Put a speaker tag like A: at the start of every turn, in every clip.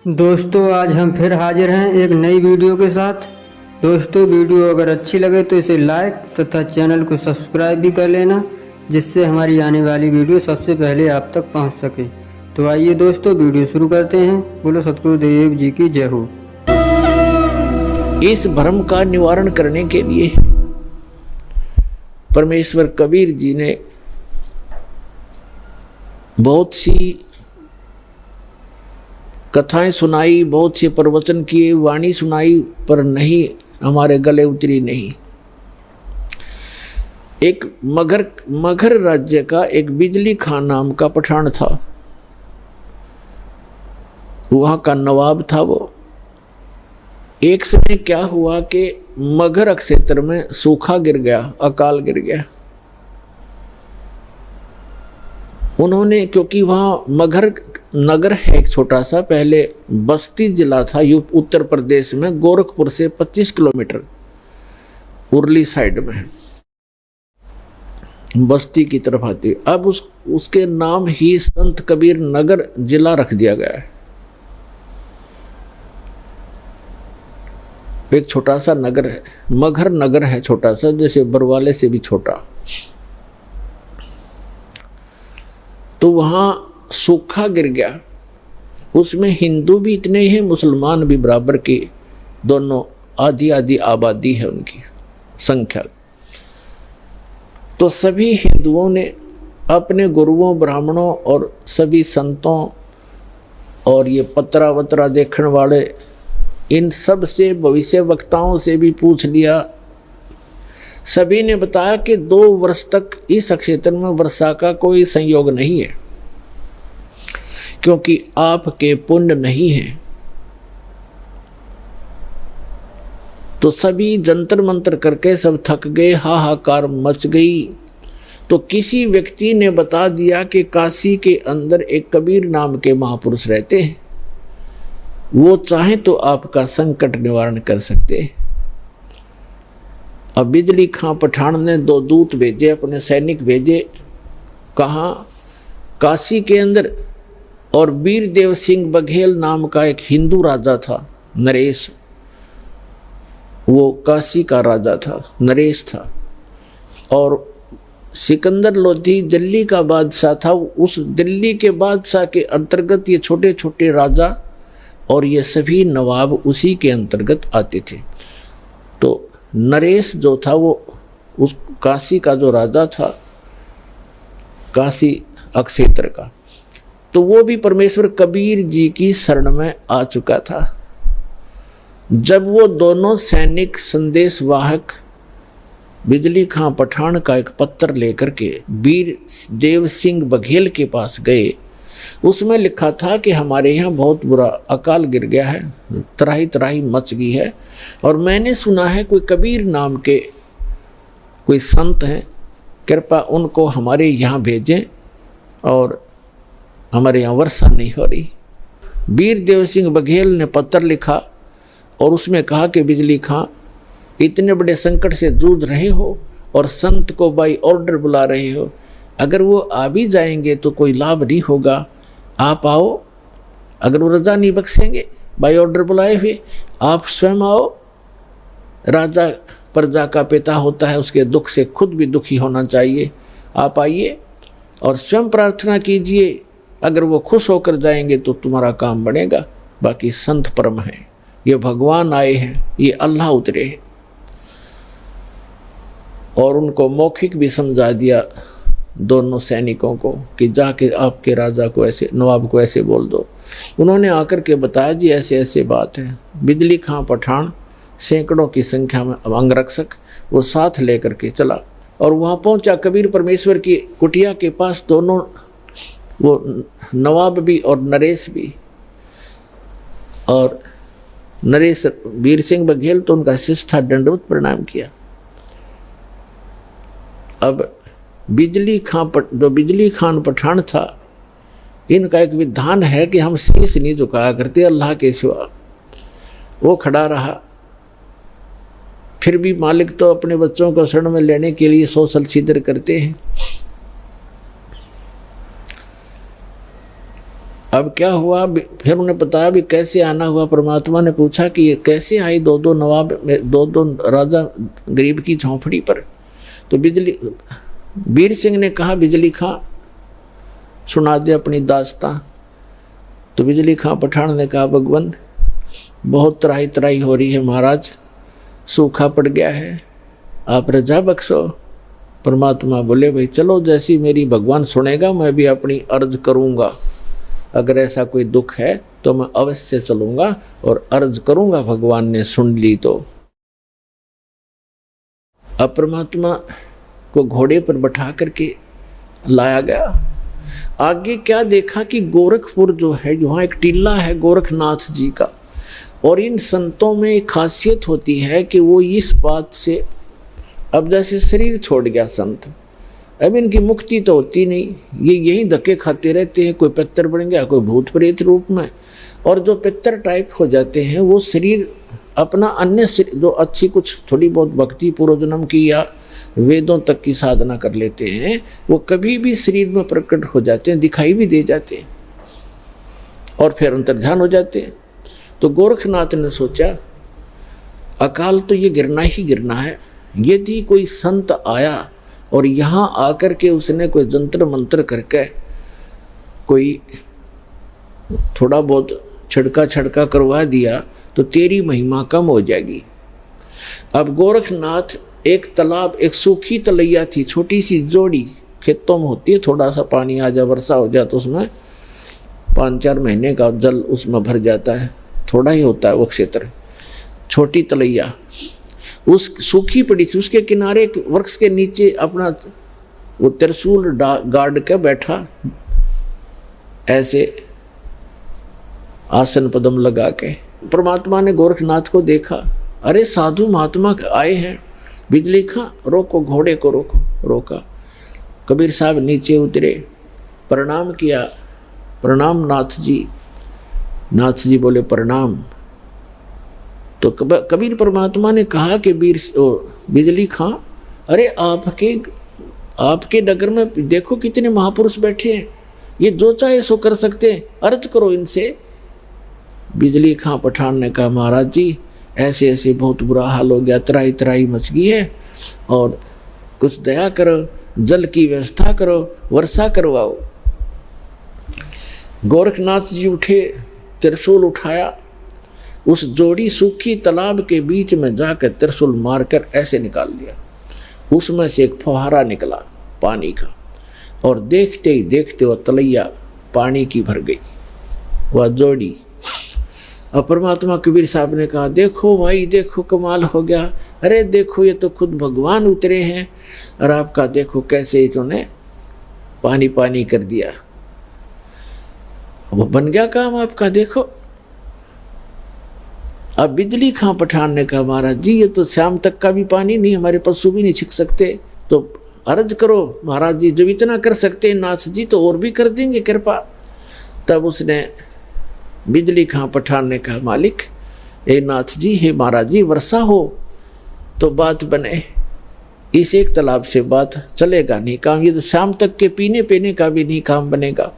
A: दोस्तों आज हम फिर हाजिर हैं एक नई वीडियो के साथ। दोस्तों वीडियो अगर अच्छी लगे तो इसे लाइक तथा चैनल को सब्सक्राइब भी कर लेना, जिससे हमारी आने वाली वीडियो सबसे पहले आप तक पहुंच सके। तो आइए दोस्तों वीडियो शुरू करते हैं। बोलो सतगुरुदेव जी की जय हो।
B: इस भ्रम का निवारण करने के लिए परमेश्वर कबीर जी ने बहुत सी कथाएं सुनाई, बहुत से प्रवचन किए, वाणी सुनाई, पर नहीं हमारे गले उतरी नहीं। एक मगध राज्य का एक बिजली खान नाम का पठान था, वहां का नवाब था वो। एक समय क्या हुआ कि मगध क्षेत्र में सूखा गिर गया, अकाल गिर गया। उन्होंने, क्योंकि वहाँ मगध नगर है एक छोटा सा, पहले बस्ती जिला था उत्तर प्रदेश में, गोरखपुर से 25 किलोमीटर उरली साइड में बस्ती की तरफ आती है। अब उसके नाम ही संत कबीर नगर जिला रख दिया गया है। एक छोटा सा नगर है, मगध नगर है छोटा सा, जैसे बरवाले से भी छोटा। तो वहां सूखा गिर गया। उसमें हिंदू भी इतने ही हैं, मुसलमान भी बराबर की, दोनों आधी आधी आबादी है उनकी संख्या। तो सभी हिंदुओं ने अपने गुरुओं, ब्राह्मणों और सभी संतों और ये पत्रा वत्रा देखने वाले, इन सब से, भविष्य वक्ताओं से भी पूछ लिया। सभी ने बताया कि 2 वर्ष तक इस क्षेत्र में वर्षा का कोई संयोग नहीं है, क्योंकि आपके पुण्य नहीं है। तो सभी जंतर मंतर करके सब थक गए, हाहाकार मच गई। तो किसी व्यक्ति ने बता दिया कि काशी के अंदर एक कबीर नाम के महापुरुष रहते हैं, वो चाहे तो आपका संकट निवारण कर सकते हैं। अब बिजली खां पठान ने 2 दूत भेजे, अपने सैनिक भेजे। कहाँ? काशी के अंदर। और वीरदेव सिंह बघेल नाम का एक हिंदू राजा था, नरेश, वो काशी का राजा था, नरेश था। और सिकंदर लोधी दिल्ली का बादशाह था। उस दिल्ली के बादशाह के अंतर्गत ये छोटे छोटे राजा और ये सभी नवाब उसी के अंतर्गत आते थे। तो नरेश जो था वो उस काशी का जो राजा था, काशी क्षेत्र का, तो वो भी परमेश्वर कबीर जी की शरण में आ चुका था। जब वो दोनों सैनिक संदेशवाहक बिजली खां पठान का एक पत्र लेकर के वीर देव सिंह बघेल के पास गए, उसमें लिखा था कि हमारे यहाँ बहुत बुरा अकाल गिर गया है, त्राही त्राही मच गई है, और मैंने सुना है कोई कबीर नाम के कोई संत हैं, कृपा उनको हमारे यहाँ भेजें, और हमारे यहाँ वर्षा नहीं हो रही। वीर देव सिंह बघेल ने पत्र लिखा और उसमें कहा कि बिजली खां, इतने बड़े संकट से जूझ रहे हो और संत को बाई ऑर्डर बुला रहे हो, अगर वो आ भी जाएंगे तो कोई लाभ नहीं होगा। आप आओ, अगर वो रजा नहीं बख्शेंगे बाई ऑर्डर बुलाए हुए, आप स्वयं आओ। राजा प्रजा का पिता होता है, उसके दुख से खुद भी दुखी होना चाहिए। आप आइए और स्वयं प्रार्थना कीजिए, अगर वो खुश होकर जाएंगे तो तुम्हारा काम बनेगा। बाकी संत परम है, ये भगवान आए हैं, ये अल्लाह उतरे हैं। और उनको मौखिक भी समझा दिया दोनों सैनिकों को कि जाके आपके राजा को ऐसे, नवाब को ऐसे बोल दो। उन्होंने आकर के बताया जी ऐसे ऐसे बात है। बिजली खां पठान सैकड़ों की संख्या में अंगरक्षक वो साथ लेकर के चला और वहाँ पहुँचा कबीर परमेश्वर की कुटिया के पास। दोनों, वो नवाब भी और नरेश भी। और नरेश वीर सिंह बघेल तो उनका शिष्य था, दंडवत प्रणाम किया। अब जो बिजली खान पठान था, इनका एक विधान है कि हम शीश नहीं झुकाया करते अल्लाह के सिवा। वो खड़ा रहा, फिर भी मालिक तो अपने बच्चों को शरण में लेने के लिए सोशल सीधर करते हैं। अब क्या हुआ, फिर उन्हें बताया भी कैसे आना हुआ। परमात्मा ने पूछा कि ये कैसे आई दो दो नवाब, दो दो राजा गरीब की झोंपड़ी पर। तो वीर सिंह ने कहा, बिजली खां सुना दे अपनी दास्तां। तो बिजली खां पठान ने कहा, भगवान बहुत त्राही त्राही हो रही है महाराज, सूखा पड़ गया है, आप रजा बख्शो। परमात्मा बोले, भाई चलो, जैसी मेरी भगवान सुनेगा मैं भी अपनी अर्ज करूँगा। अगर ऐसा कोई दुख है तो मैं अवश्य चलूँगा और अर्ज करूँगा, भगवान ने सुन ली तो। अब परमात्मा को घोड़े पर बैठा करके लाया गया। आगे क्या देखा कि गोरखपुर जो है, वहाँ एक टीला है गोरखनाथ जी का। और इन संतों में एक खासियत होती है कि वो इस बात से, अब जैसे शरीर छोड़ गया संत, अब इनकी मुक्ति तो होती नहीं, ये यहीं धक्के खाते रहते हैं। कोई पितर बन गया, कोई भूत प्रेत रूप में। और जो पितर टाइप हो जाते हैं वो शरीर अपना अन्य जो अच्छी कुछ थोड़ी बहुत भक्ति पूर्व जन्म की या वेदों तक की साधना कर लेते हैं, वो कभी भी शरीर में प्रकट हो जाते हैं, दिखाई भी दे जाते हैं और फिर अंतर्ध्यान हो जाते हैं। तो गोरखनाथ ने सोचा, अकाल तो ये गिरना ही गिरना है। यदि कोई संत आया और यहाँ आकर के उसने कोई जंतर मंत्र करके कोई थोड़ा बहुत छिड़का करवा दिया तो तेरी महिमा कम हो जाएगी। अब गोरखनाथ, एक तालाब, एक सूखी तलैया थी, छोटी सी जोड़ी खेतों में होती है, थोड़ा सा पानी आ जाए, वर्षा हो जाए तो उसमें 5-4 महीने का जल उसमें भर जाता है, थोड़ा ही होता है वो क्षेत्र। छोटी तलैया उस सूखी पड़ी थी, उसके किनारे एक वृक्ष के नीचे अपना वो त्रिशूल गाड़ के बैठा, ऐसे आसन पदम लगा के। परमात्मा ने गोरखनाथ को देखा, अरे साधु महात्मा आए हैं, बिजली खां रोको, घोड़े को रोको। रोका, कबीर साहब नीचे उतरे, प्रणाम किया, प्रणाम नाथ जी। नाथ जी बोले प्रणाम। तो कबीर परमात्मा ने कहा कि बिजली खां, अरे आपके नगर में देखो कितने महापुरुष बैठे हैं, ये जो चाहे सो कर सकते हैं, अर्ज करो इनसे। बिजली खां पठान ने कहा, महाराज जी ऐसे ऐसे बहुत बुरा हाल हो गया, त्राही त्राही मच गई है और कुछ दया करो, जल की व्यवस्था करो, वर्षा करवाओ। गोरखनाथ जी उठे, त्रिशूल उठाया, उस जोड़ी सूखी तालाब के बीच में जाकर त्रिशूल मारकर ऐसे निकाल दिया। उसमें से एक फुहारा निकला पानी का, और देखते ही देखते वह तलैया पानी की भर गई, वह जोड़ी। और परमात्मा कबीर साहब ने कहा, देखो भाई देखो, कमाल हो गया, अरे देखो ये तो खुद भगवान उतरे हैं और आपका देखो कैसे इन्होंने पानी पानी कर दिया, वो बन गया काम आपका, देखो। अब बिजली खां पठान ने कहा, महाराज जी ये तो शाम तक का भी पानी नहीं, हमारे पशु भी नहीं छिक सकते, तो अर्ज करो महाराज जी, जब इतना कर सकते हैं नाथ जी तो और भी कर देंगे कृपा। तब उसने बिजली खां पठान ने कहा, मालिक हे नाथ जी, हे महाराज जी, वर्षा हो तो बात बने, इस एक तालाब से बात चलेगा नहीं काम, ये तो शाम तक के पीने पीने का भी नहीं काम बनेगा।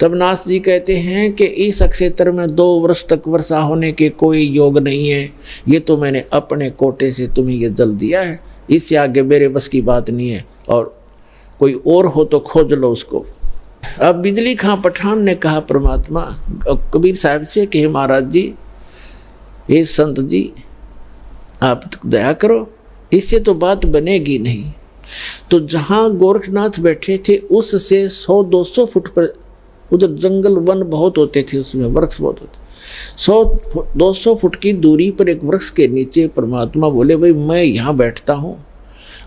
B: तब नाथ जी कहते हैं कि इस क्षेत्र में 2 वर्ष तक वर्षा होने के कोई योग नहीं है, ये तो मैंने अपने कोटे से तुम्हें ये जल दिया है, इससे आगे मेरे बस की बात नहीं है, और कोई और हो तो खोज लो उसको। अब बिजली खां पठान ने कहा परमात्मा कबीर साहब से कि महाराज जी, हे संत जी, आप दया करो, इससे तो बात बनेगी नहीं। तो जहाँ गोरखनाथ बैठे थे उससे 100-200 फुट पर, उधर जंगल वन बहुत होते थे, उसमें वृक्ष बहुत होते, 100-200 फुट की दूरी पर एक वृक्ष के नीचे परमात्मा बोले, भाई मैं यहाँ बैठता हूँ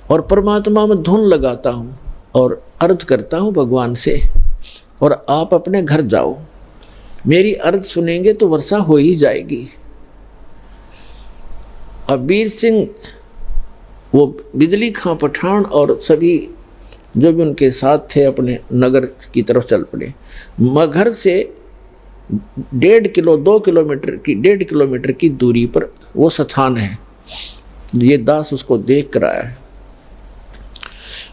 B: और परमात्मा में धुन लगाता हूँ और अर्ज करता हूँ भगवान से, और आप अपने घर जाओ, मेरी अर्ज सुनेंगे तो वर्षा हो ही जाएगी। अब वीर सिंह, वो बिजली खां पठान और सभी जो भी उनके साथ थे अपने नगर की तरफ चल पड़े। मगहर से 1.5 किलो 2 किलोमीटर की 1.5 किलोमीटर की दूरी पर वो स्थान है। ये दास उसको देख कर आया है।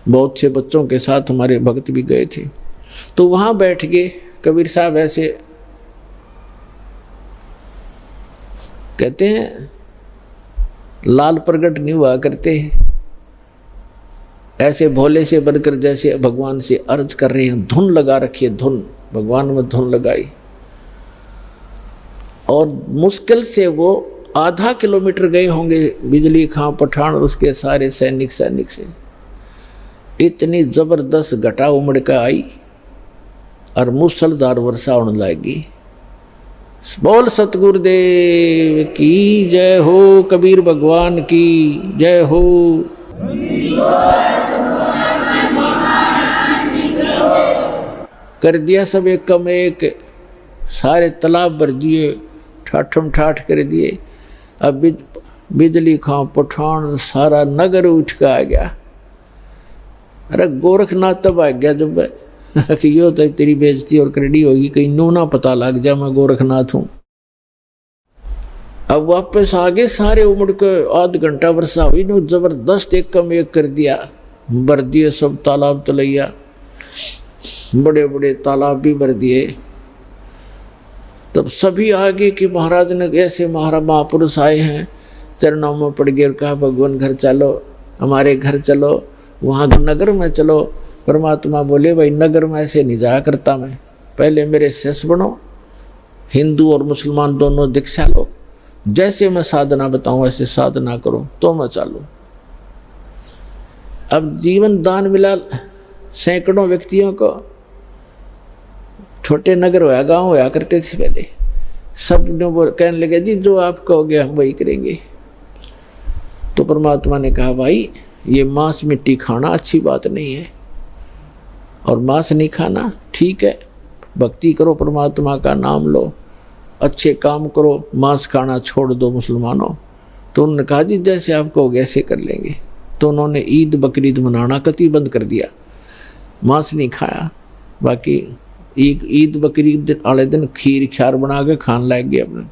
B: बहुत से बच्चों के साथ हमारे भक्त भी गए थे, तो वहाँ बैठ गए कबीर साहब ऐसे कहते हैं, लाल प्रगट नहीं हुआ करते, ऐसे भोले से बनकर जैसे भगवान से अर्ज कर रहे हैं। धुन लगा रखी है, धुन, भगवान में धुन लगाई, और मुश्किल से वो आधा किलोमीटर गए होंगे बिजली खां पठान और उसके सारे सैनिक से। इतनी जबरदस्त घटा उमड़ कर आई और मूसलधार वर्षा होने लगी। बोल सतगुरुदेव की जय हो, कबीर भगवान की जय हो। कर दिया सब एक कम एक, सारे तालाब भर दिए, ठाठम ठाठ कर दिए। अब बिजली खां पठान सारा नगर उठ के आ गया। अरे गोरखनाथ तब आ गया जब कि यो तब तेरी बेइज्जती और करड़ी होगी, कहीं नू ना पता लग जा मैं गोरखनाथ हूँ। अब वापस आगे सारे उमड़ के आध घंटा वर्षा हुई, नो जबरदस्त एक कम एक कर दिया, भर दिए सब तालाब तलैया, बड़े बड़े तालाब भी भर दिए। तब सभी आगे कि महाराज ने ऐसे महापुरुष आए हैं, चरणों में पड़ गए और कहा भगवान घर चलो, हमारे घर चलो, वहाँ नगर में चलो। परमात्मा बोले भाई नगर में ऐसे नहीं जाया करता मैं, पहले मेरे शिष्य बनो, हिंदू और मुसलमान दोनों दीक्षा लो, जैसे मैं साधना बताऊं वैसे साधना करो तो मैं चालू। अब जीवन दान मिला सैकड़ों व्यक्तियों को। छोटे नगर होया, गांव होया करते थे पहले, सब ने कहने लगे जी जो आप कहोगे हम वही करेंगे। तो परमात्मा ने कहा भाई ये मांस मिट्टी खाना अच्छी बात नहीं है, और मांस नहीं खाना ठीक है, भक्ति करो, परमात्मा का नाम लो, अच्छे काम करो, मांस खाना छोड़ दो मुसलमानों। तो उन्होंने कहा जी जैसे आप कहोगे ऐसे कर लेंगे। तो उन्होंने ईद बकरीद मनाना कतई बंद कर दिया, मांस नहीं खाया। बाकी ईद बकरीद वाले दिन खीर ख्यार बना के खान लग गए अपने।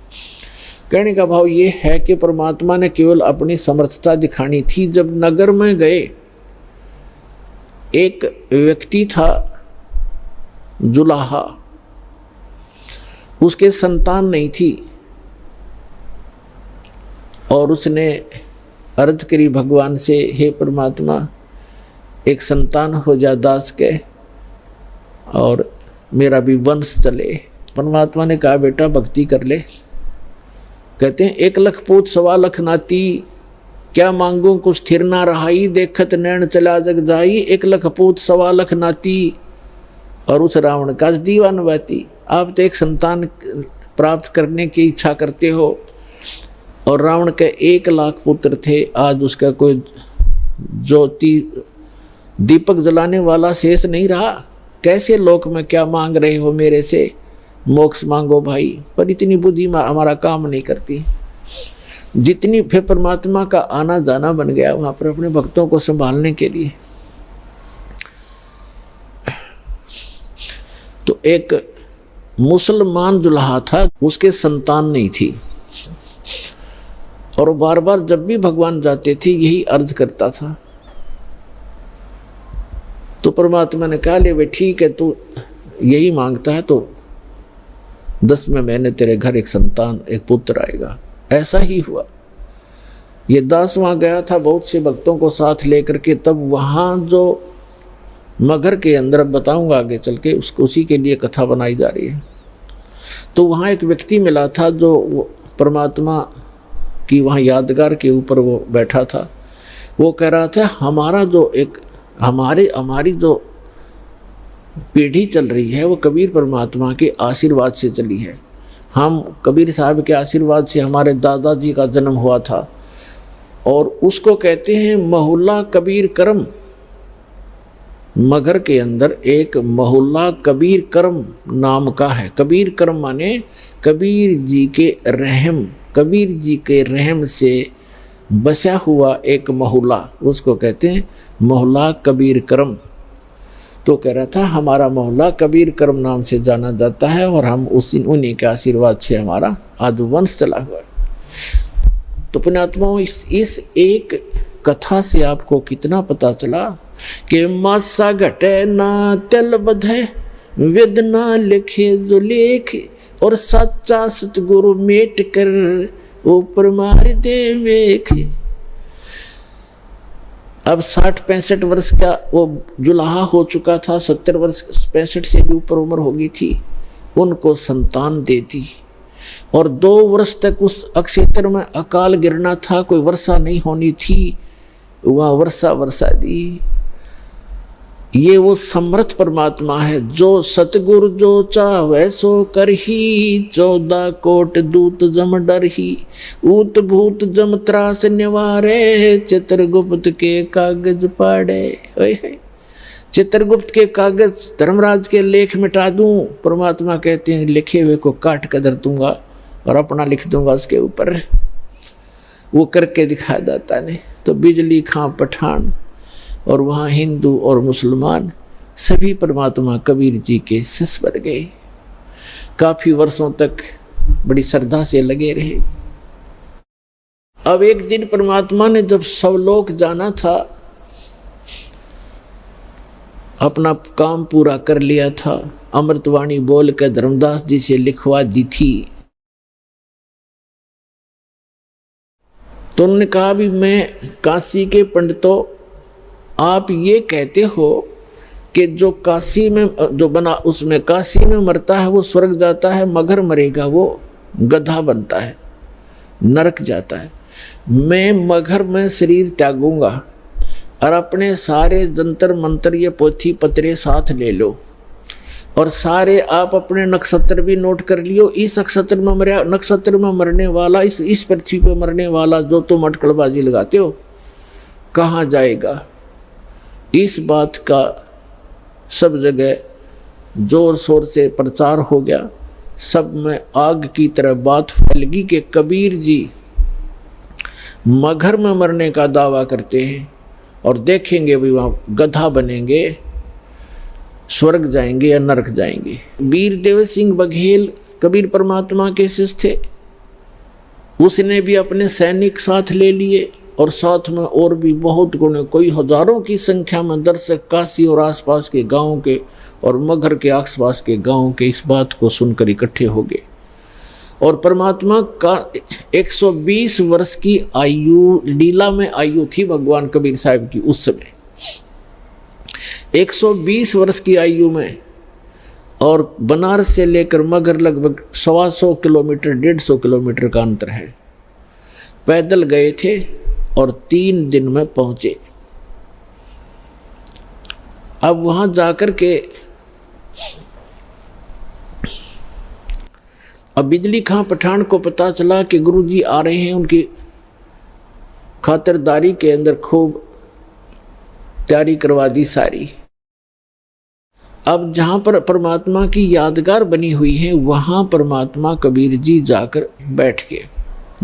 B: कहने का भाव ये है कि परमात्मा ने केवल अपनी समर्थता दिखानी थी। जब नगर में गए, एक व्यक्ति था जुलाहा, उसके संतान नहीं थी, और उसने अर्ज करी भगवान से, हे परमात्मा एक संतान हो जा दास के और मेरा भी वंश चले। परमात्मा ने कहा बेटा भक्ति कर ले। कहते हैं 1 लाख पूत 1.25 लाख नाती, क्या मांगू कुछ स्थिर ना रहाई, देखत नैन चला जग जाई। 1 लाख पूत 1.25 लाख नाती, और उस रावण का दीवान बाती। आप तो एक संतान प्राप्त करने की इच्छा करते हो, और रावण के 1 लाख पुत्र थे, आज उसका कोई ज्योति दीपक जलाने वाला शेष नहीं रहा। कैसे लोक में क्या मांग रहे हो मेरे से, मोक्ष मांगो भाई। पर इतनी बुद्धि हमारा काम नहीं करती। जितनी फिर परमात्मा का आना जाना बन गया वहां पर अपने भक्तों को संभालने के लिए। तो एक मुसलमान जुलाहा था, उसके संतान नहीं थी, और बार बार जब भी भगवान जाते थे यही अर्ज करता था। तो परमात्मा ने कहा ले वे ठीक है, तू यही मांगता है तो 10वें महीने तेरे घर एक संतान, एक पुत्र आएगा। ऐसा ही हुआ। ये 10 वहाँ गया था बहुत से भक्तों को साथ लेकर के। तब वहाँ जो मगर के अंदर, अब बताऊंगा आगे चल के, उसको उसी के लिए कथा बनाई जा रही है। तो वहाँ एक व्यक्ति मिला था जो परमात्मा की वहाँ यादगार के ऊपर वो बैठा था। वो कह रहा था हमारा जो एक हमारी जो पीढ़ी चल रही है वो कबीर परमात्मा के आशीर्वाद से चली है। हम कबीर साहब के आशीर्वाद से हमारे दादाजी का जन्म हुआ था, और उसको कहते हैं मोहल्ला कबीर करम। मगर के अंदर एक मोहल्ला कबीर करम नाम का है। कबीर करम माने कबीर जी के रहम, कबीर जी के रहम से बसा हुआ एक मोहल्ला, उसको कहते हैं मोहल्ला कबीर करम। तो कह रहा था हमारा मोहल्ला कबीर करम नाम से जाना जाता है, और हम उन्हीं के आशीर्वाद से हमारा आज वंश चला हुआ है। तो पुण्यात्माओं, इस एक कथा से आपको कितना पता चला कि मासा घटे ना तिल बधे, वेदना लिखे जो लेख और सच्चा सतगुरु मेट कर ऊपर मार दे वेख। अब 60-65 वर्ष का वो जुलाहा हो चुका था, 70 वर्ष 65 से भी ऊपर उम्र हो गई थी। उनको संतान दे दी और 2 वर्ष तक उस अक्षेत्र में अकाल गिरना था, कोई वर्षा नहीं होनी थी, वहाँ वर्षा दी। ये वो समर्थ परमात्मा है जो सतगुरु जो चाहे सो करही, 14 कोट दूत जम डरही, ऊत भूत जम त्रास निवारे, चित्रगुप्त के कागज पाड़े। चित्रगुप्त के कागज धर्मराज के लेख मिटा दूं, परमात्मा कहते हैं लिखे हुए को काट कर धर दूंगा और अपना लिख दूंगा उसके ऊपर। वो करके दिखा दाता ने। तो बिजली खां पठान और वहाँ हिंदू और मुसलमान सभी परमात्मा कबीर जी के शिष्य बन गए। काफी वर्षों तक बड़ी श्रद्धा से लगे रहे। अब एक दिन परमात्मा ने जब सब लोग जाना था, अपना काम पूरा कर लिया था, अमृतवाणी बोल कर धर्मदास जी से लिखवा दी थी, तो उन्होंने कहा भी मैं काशी के पंडितों, आप ये कहते हो कि जो काशी में जो बना उसमें काशी में मरता है वो स्वर्ग जाता है, मगर मरेगा वो गधा बनता है, नरक जाता है। मैं मगर में शरीर त्यागूंगा और अपने सारे जंतर मंत्र ये पोथी पत्रे साथ ले लो और सारे आप अपने नक्षत्र भी नोट कर लियो। इस नक्षत्र में मरने वाला, इस पृथ्वी पे मरने वाला जो तुम अटकलबाजी लगाते हो कहाँ जाएगा। इस बात का सब जगह जोर शोर से प्रचार हो गया, सब में आग की तरह बात फैल गई कि कबीर जी मगर में मरने का दावा करते हैं और देखेंगे भी वहाँ गधा बनेंगे, स्वर्ग जाएंगे या नरक जाएंगे। वीर देव सिंह बघेल कबीर परमात्मा के शिष्य थे, उसने भी अपने सैनिक साथ ले लिए और साथ में और भी बहुत गुणे, कोई हजारों की संख्या में दर्शक काशी और आसपास के गांवों के और मगर के आसपास के गांवों के इस बात को सुनकर इकट्ठे हो गए। और परमात्मा का 120 वर्ष की आयु, लीला में आयु थी भगवान कबीर साहब की उस समय, 120 वर्ष की आयु में। और बनारस से लेकर मगर लगभग 125 किलोमीटर 150 किलोमीटर का अंतर है। पैदल गए थे और 3 दिन में पहुंचे। अब वहां जाकर के अब बिजली खां पठान को पता चला कि गुरुजी आ रहे हैं, उनकी खातिरदारी के अंदर खूब तैयारी करवा दी सारी। अब जहां पर परमात्मा की यादगार बनी हुई है वहां परमात्मा कबीर जी जाकर बैठ गए।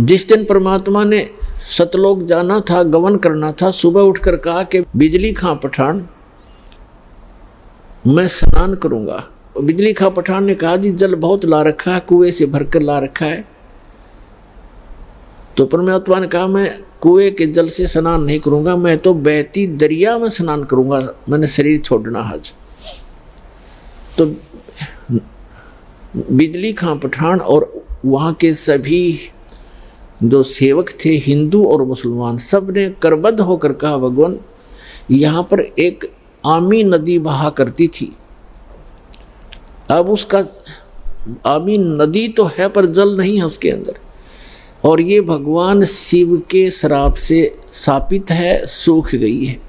B: जिस दिन परमात्मा ने सतलोक जाना था, गमन करना था, सुबह उठकर कहा कि बिजली खां पठान मैं स्नान करूंगा। बिजली खां पठान ने कहा जी जल बहुत ला रखा है, कुएं से भरकर ला रखा है। तो परमात्मा ने कहा मैं कुएं के जल से स्नान नहीं करूंगा, मैं तो बहती दरिया में स्नान करूंगा, मैंने शरीर छोड़ना आज। तो बिजली खां पठान और वहाँ के सभी जो सेवक थे हिंदू और मुसलमान, सब ने करबद्ध होकर कहा भगवान यहाँ पर एक आमी नदी बहा करती थी, अब उसका आमी नदी तो है पर जल नहीं है उसके अंदर, और ये भगवान शिव के श्राप से शापित है, सूख गई है।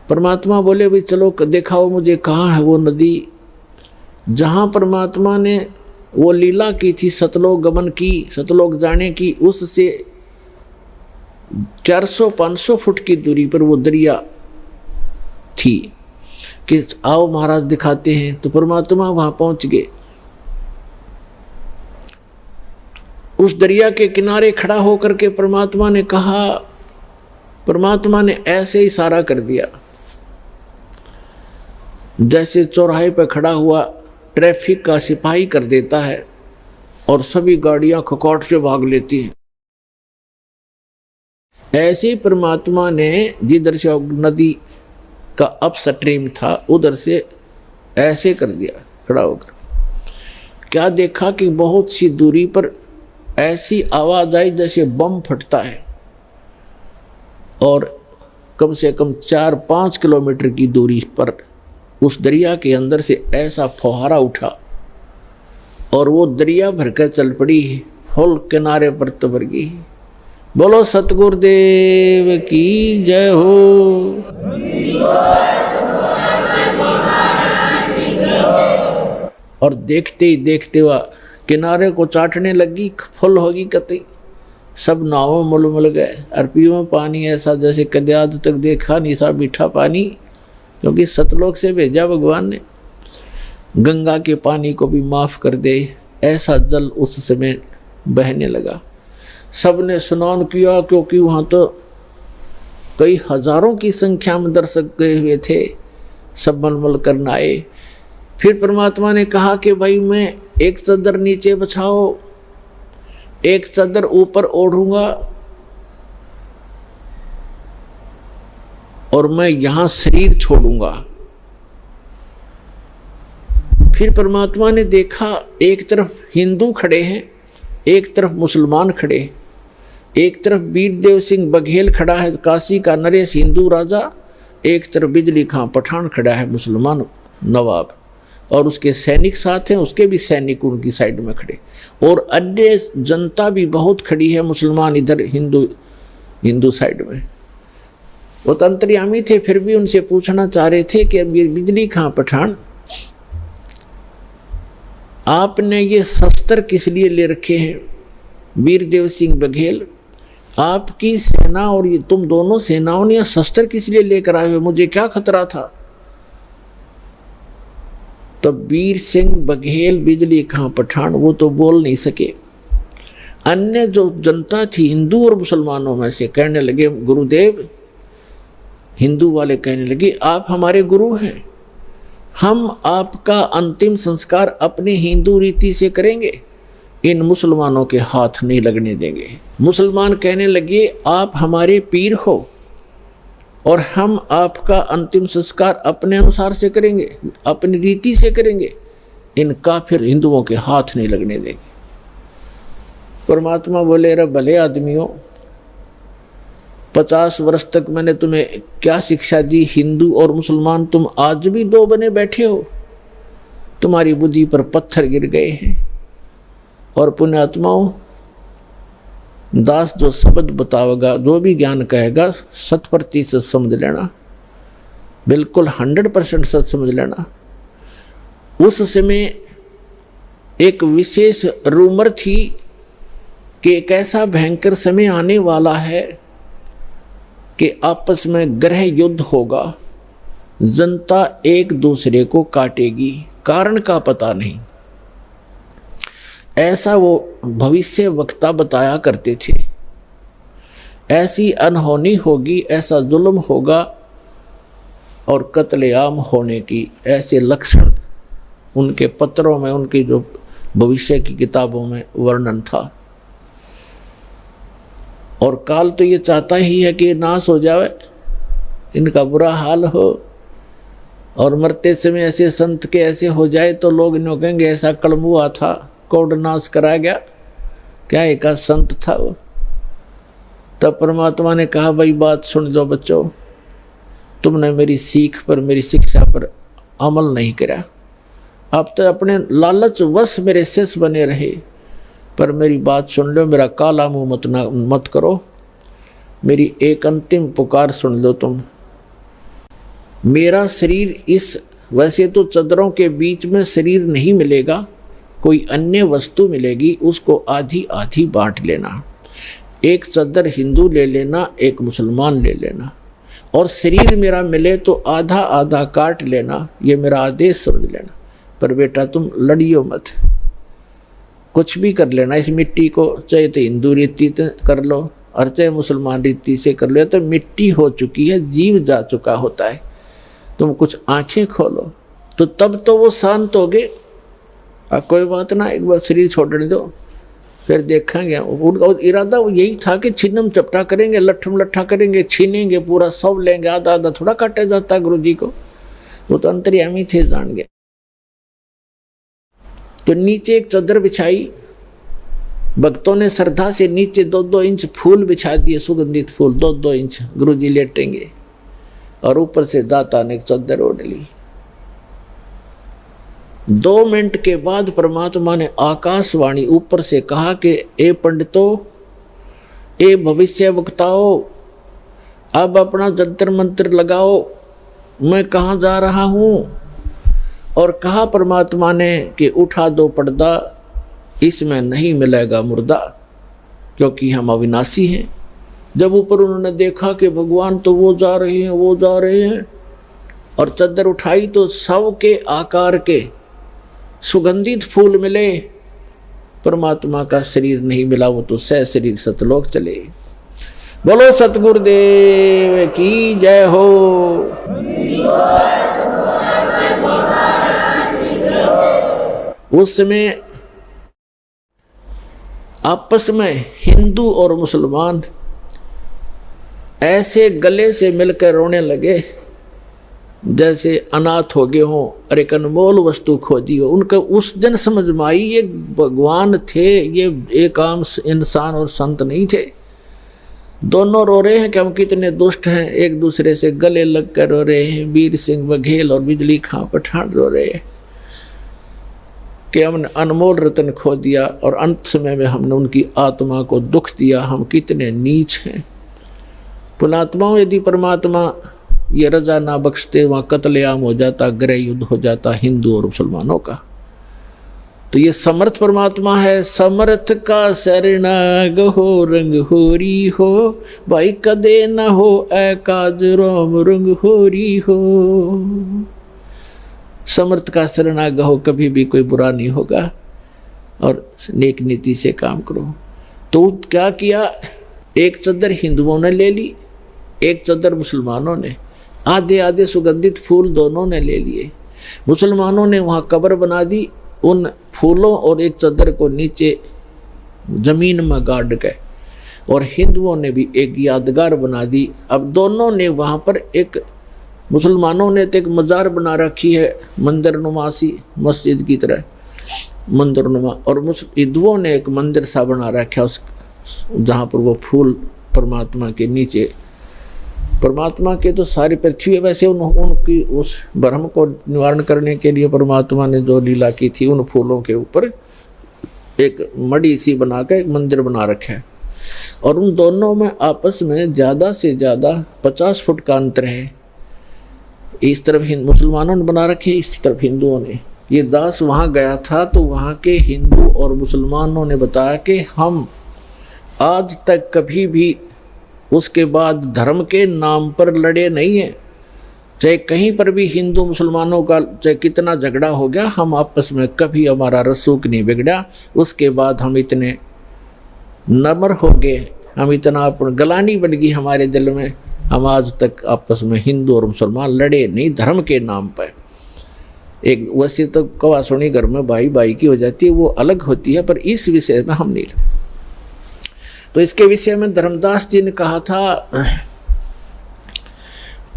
B: परमात्मा बोले भाई चलो दिखाओ मुझे कहाँ है वो नदी जहाँ परमात्मा ने वो लीला की थी, सतलोक गमन की, सतलोक जाने की। उससे 400-500 फुट की दूरी पर वो दरिया थी कि आओ महाराज दिखाते हैं। तो परमात्मा वहां पहुंच गए। उस दरिया के किनारे खड़ा होकर के परमात्मा ने कहा, परमात्मा ने ऐसे इशारा कर दिया जैसे चौराहे पर खड़ा हुआ ट्रैफिक का सिपाही कर देता है और सभी गाड़ियां खकौट से भाग लेती हैं। ऐसे परमात्मा ने जिधर से नदी का अपस्ट्रीम था उधर से ऐसे कर दिया खड़ा होकर। क्या देखा कि बहुत सी दूरी पर ऐसी आवाज आई जैसे बम फटता है, और कम से कम 4-5 किलोमीटर की दूरी पर उस दरिया के अंदर से ऐसा फुहारा उठा और वो दरिया भरकर चल पड़ी, फुल किनारे पर तबर गई। बोलो सतगुरुदेव की जय हो। और देखते ही देखते हुआ किनारे को चाटने लगी, फुल होगी कतई। सब नावों मुलमुल गए और पीओ पानी ऐसा जैसे कदे आज तक देखा नहीं सा मीठा पानी, क्योंकि सतलोक से भेजा भगवान ने। गंगा के पानी को भी माफ कर दे, ऐसा जल उस समय बहने लगा। सबने स्नान किया, क्योंकि वहाँ तो कई हजारों की संख्या में दर्शक गए हुए थे। सब मलमल करना आए। फिर परमात्मा ने कहा कि भाई मैं एक चादर नीचे बिछाओ, एक चादर ऊपर ओढ़ूंगा, और मैं यहां शरीर छोड़ूंगा। फिर परमात्मा ने देखा एक तरफ हिंदू खड़े हैं, एक तरफ मुसलमान खड़े, एक तरफ वीरदेव सिंह बघेल खड़ा है काशी का नरेश हिंदू राजा, एक तरफ बिजली खां पठान खड़ा है मुसलमान नवाब, और उसके सैनिक साथ हैं, उसके भी सैनिक उनकी साइड में खड़े, और अन्य जनता भी बहुत खड़ी है मुसलमान इधर हिंदू साइड में। वो तो अंतर्यामी थे, फिर भी उनसे पूछना चाह रहे थे कि बिजली खां पठान, आपने ये शस्त्र किस लिए ले रखे हैं? वीरदेव सिंह बघेल, आपकी सेना और ये तुम दोनों सेनाओं ने शस्त्र किस लिए लेकर आए हो? मुझे क्या खतरा था? तो वीर सिंह बघेल बिजली खां पठान वो तो बोल नहीं सके। अन्य जो जनता थी हिंदू और मुसलमानों में से कहने लगे, गुरुदेव, हिंदू वाले कहने लगे आप हमारे गुरु हैं, हम आपका अंतिम संस्कार अपने हिंदू रीति से करेंगे, इन मुसलमानों के हाथ नहीं लगने देंगे। मुसलमान कहने लगे आप हमारे पीर हो और हम आपका अंतिम संस्कार अपने अनुसार से करेंगे, अपनी रीति से करेंगे, इन काफिर हिंदुओं के हाथ नहीं लगने देंगे। परमात्मा बोले, रे भले आदमियों, 50 वर्ष तक मैंने तुम्हें क्या शिक्षा दी? हिंदू और मुसलमान तुम आज भी दो बने बैठे हो, तुम्हारी बुद्धि पर पत्थर गिर गए हैं। और पुण्यात्माओं, दास जो शब्द बतावेगा, जो भी ज्ञान कहेगा, 100% समझ लेना, बिल्कुल 100% सच समझ लेना। उस समय एक विशेष रूमर थी कि एक ऐसा भयंकर समय आने वाला है कि आपस में ग्रह युद्ध होगा, जनता एक दूसरे को काटेगी, कारण का पता नहीं। ऐसा वो भविष्य वक्ता बताया करते थे। ऐसी अनहोनी होगी, ऐसा जुल्म होगा और कत्लेआम होने की ऐसे लक्षण उनके पत्रों में, उनकी जो भविष्य की किताबों में वर्णन था। और काल तो ये चाहता ही है कि नाश हो जाए, इनका बुरा हाल हो, और मरते समय ऐसे संत के ऐसे हो जाए तो लोग इन्हों कहेंगे ऐसा कलम हुआ था, कोड नाश कराया गया, क्या एक संत था वो। तब परमात्मा ने कहा, भाई बात सुन लो बच्चों, तुमने मेरी सीख पर, मेरी शिक्षा पर अमल नहीं करा, अब तो अपने लालच वश मेरे शिष्य बने रहे, पर मेरी बात सुन लो, मेरा काला मुंह मत करो, मेरी एक अंतिम पुकार सुन लो तुम। मेरा शरीर इस, वैसे तो चदरों के बीच में शरीर नहीं मिलेगा, कोई अन्य वस्तु मिलेगी, उसको आधी आधी बांट लेना, एक चदर हिंदू ले लेना, एक मुसलमान ले लेना, और शरीर मेरा मिले तो आधा आधा काट लेना, ये मेरा आदेश समझ लेना। पर बेटा तुम लड़ियो मत, कुछ भी कर लेना, इस मिट्टी को चाहे तो हिंदू रीति कर लो और चाहे मुसलमान रीति से कर लो, तो मिट्टी हो चुकी है, जीव जा चुका होता है। तुम कुछ आंखें खोलो तो तब तो वो शांत हो गए, कोई बात ना, एक बार शरीर छोड़ने दो, फिर देखेंगे। उनका इरादा वो यही था कि छिन्नम चपटा करेंगे, लट्ठम लट्ठा करेंगे, छीनेंगे, पूरा सब लेंगे, आधा आधा थोड़ा काटा जाता गुरु जी को, वो तो अंतर्यामी थे, जान गए। तो नीचे एक चादर बिछाई, भक्तों ने श्रद्धा से नीचे 2-2 इंच फूल बिछा दिए, सुगंधित फूल 2-2 इंच, गुरुजी लेटेंगे, और ऊपर से दाता ने एक चादर ओढ़ ली। 2 मिनट के बाद परमात्मा ने आकाशवाणी ऊपर से कहा कि ए पंडितों, ए भविष्य वक्ताओं, अब अपना जंतर मंत्र लगाओ, मैं कहाँ जा रहा हूँ। और कहा परमात्मा ने कि उठा दो पर्दा, इसमें नहीं मिलेगा मुर्दा, क्योंकि हम अविनाशी हैं। जब ऊपर उन्होंने देखा कि भगवान तो वो जा रहे हैं, वो जा रहे हैं, और चादर उठाई तो सब के आकार के सुगंधित फूल मिले, परमात्मा का शरीर नहीं मिला, वो तो सह शरीर सतलोक चले। बोलो सतगुरुदेव की जय हो। उस समय आपस में हिंदू और मुसलमान ऐसे गले से मिलकर रोने लगे जैसे अनाथ हो गए हों और एक अनमोल वस्तु खोजी हो। उनका उस दिन समझ में आई ये भगवान थे, ये एक आम इंसान और संत नहीं थे। दोनों रो रहे हैं कि हम कितने दुष्ट हैं, एक दूसरे से गले लग कर रो रहे हैं। वीर सिंह बघेल और बिजली खां पठान रो रहे हैं कि हमने अनमोल रतन खो दिया और अंत समय में हमने उनकी आत्मा को दुख दिया, हम कितने नीच हैं। पुणात्माओं, यदि परमात्मा ये रजा ना बख्शते, वहाँ कत्लेआम हो जाता, गृह युद्ध हो जाता हिंदू और मुसलमानों का। तो ये समर्थ परमात्मा है। समर्थ का शरणाग हो, रंग होरी हो, भाई कदे न हो एकाज रोम रंग होरी हो। समर्थ का शरणाग हो, कभी भी कोई बुरा नहीं होगा और नेक नीति से काम करो। तो क्या किया, एक चादर हिंदुओं ने ले ली, एक चादर मुसलमानों ने, आधे आधे सुगंधित फूल दोनों ने ले लिए। मुसलमानों ने वहाँ कब्र बना दी, उन फूलों और एक चादर को नीचे जमीन में गाड़ के, और हिंदुओं ने भी एक यादगार बना दी। अब दोनों ने वहाँ पर एक, मुसलमानों ने तो एक मज़ार बना रखी है मंदिर नुमासी, मस्जिद की तरह मंदिर नुमा, और हिंदुओं ने एक मंदिर सा बना रखा उस जहाँ पर वो फूल परमात्मा के नीचे, परमात्मा के तो सारी पृथ्वी है। वैसे उनकी उस भ्रम को निवारण करने के लिए परमात्मा ने जो लीला की थी, उन फूलों के ऊपर एक मड़ी सी बना कर एक मंदिर बना रखा है। और उन दोनों में आपस में ज़्यादा से ज़्यादा 50 फुट का अंतर है। इस तरफ मुसलमानों ने बना रखे, इस तरफ हिंदुओं ने। ये दास वहाँ गया था तो वहाँ के हिंदू और मुसलमानों ने बताया कि हम आज तक कभी भी उसके बाद धर्म के नाम पर लड़े नहीं हैं। चाहे कहीं पर भी हिंदू मुसलमानों का चाहे कितना झगड़ा हो गया, हम आपस में कभी हमारा रसूख नहीं बिगड़ा। उसके बाद हम इतने नम्र हो गए, हम इतना अपन गलानी बन गई हमारे दिल में, हम आज तक आपस में हिंदू और मुसलमान लड़े नहीं धर्म के नाम पर। एक वैसे तो कवा सुनी घर में भाई भाई की हो जाती है, वो अलग होती है, पर इस विषय में हम नहीं लड़े। तो इसके विषय में धर्मदास जी ने कहा था,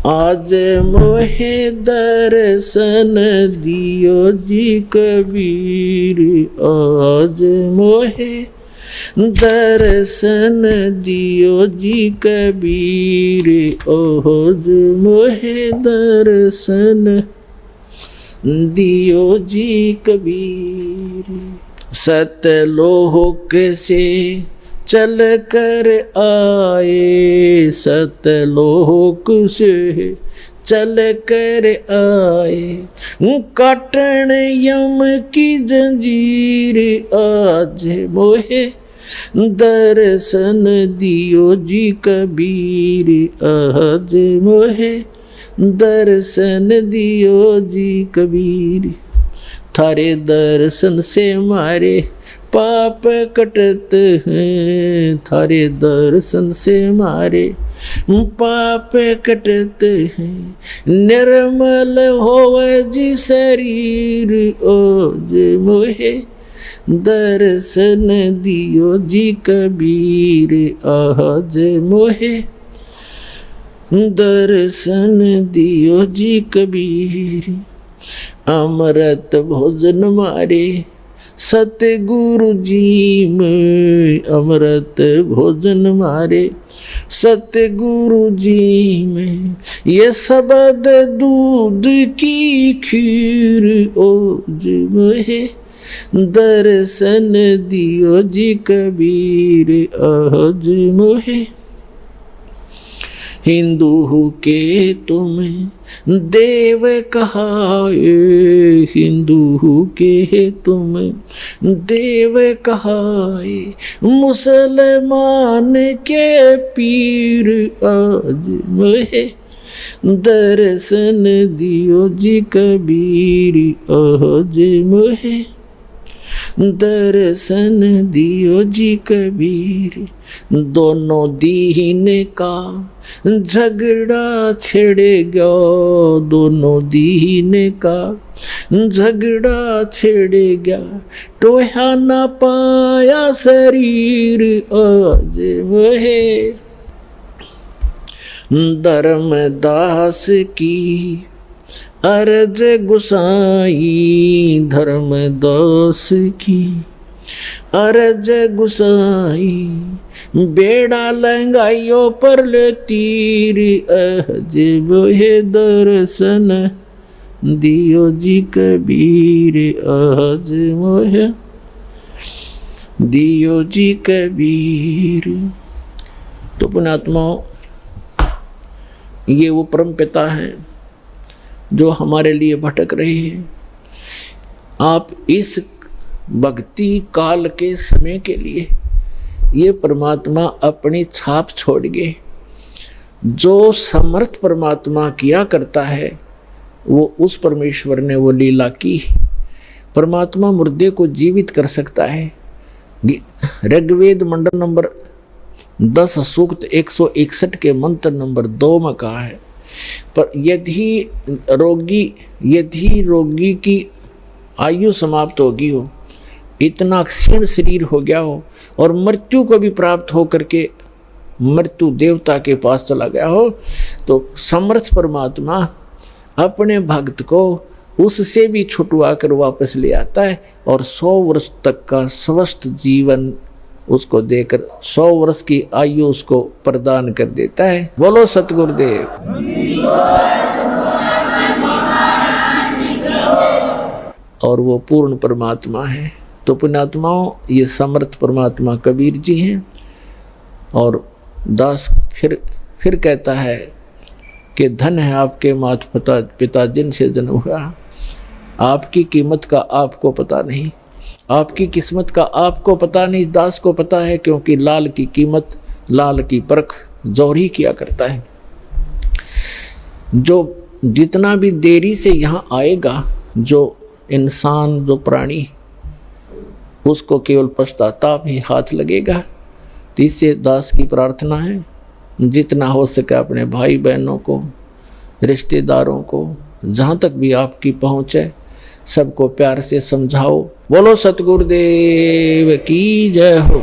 B: आज मोहे दर्शन दियो जी कबीर, आज मोहे दर्शन दियो जी कबीर, आज मोहे दर्शन दियो जी कबीर। सतलोक से चल कर आए, सतलोक से चल कर आए, काटन यम की जंजीर, आज मोहे दर्शन दियो जी कबीर, आज मोहे दर्शन दियो जी कबीर। थारे दर्शन से मारे पाप कटत हैं, थारे दर्शन से मारे पाप कटत हैं, निर्मल होवे जी शरीर, ओज मोहे दर्शन दियो जी कबीर, आज मोहे दर्शन दियो जी कबीर। अमृत भोजन मारे सतगुरु जी में अमृत भोजन मारे, सतगुरु जी में ये शब्द दूध की खीर ओज मोहे, दर्शन दियो जी कबीर आज मोहे। हिंदू के तुम्हें देव कहाए, हिंदू के तुम्हें देव कहाए, मुसलमान के पीर आज मोहे, दर्शन दियो जी कबीर आज मोहे, दर्शन दियो जी कबीर। दोनों दीन का झगड़ा छिड़ेगा, दोनों दीन का झगड़ा छिड़ेगा, टोहा ना पाया शरीर आज मोहे, धर्मदास की अर्ज गुसाई, धर्मदास की अर्ज गुसाई, बेड़ा लंगाइयो पर ले तीर आज मोहे, दर्शन दियो जी कबीर आज मोहे, दियो जी कबीर। तो पुण्यात्माओं, ये वो परम पिता है जो हमारे लिए भटक रहे हैं। आप इस भक्ति काल के समय के लिए ये परमात्मा अपनी छाप छोड़ गए। जो समर्थ परमात्मा किया करता है वो उस परमेश्वर ने वो लीला की। परमात्मा मुर्दे को जीवित कर सकता है। ऋग्वेद मंडल नंबर 10 सूक्त 161 के मंत्र नंबर 2 में कहा है, पर यदि रोगी की आयु समाप्त होगी हो, इतना क्षीण शरीर हो गया हो और मृत्यु को भी प्राप्त हो करके मृत्यु देवता के पास चला गया हो, तो समर्थ परमात्मा अपने भक्त को उससे भी छुटवा कर वापस ले आता है और 100 वर्ष तक का स्वस्थ जीवन उसको देकर 100 वर्ष की आयु उसको प्रदान कर देता है। बोलो सतगुरुदेव। और वो पूर्ण परमात्मा है। तो पुण्यात्माओं, ये समर्थ परमात्मा कबीर जी हैं। और दास फिर कहता है कि धन है आपके माता पिता जिनसे जन्म हुआ, आपकी कीमत का आपको पता नहीं, आपकी किस्मत का आपको पता नहीं, दास को पता है, क्योंकि लाल की कीमत, लाल की परख जौहरी किया करता है। जो जितना भी देरी से यहाँ आएगा, जो इंसान, जो प्राणी, उसको केवल पश्चाताप ही हाथ लगेगा। तो इससे दास की प्रार्थना है, जितना हो सके अपने भाई बहनों को, रिश्तेदारों को, जहाँ तक भी आपकी पहुँच है, सबको प्यार से समझाओ। बोलो सतगुरुदेव की जय हो।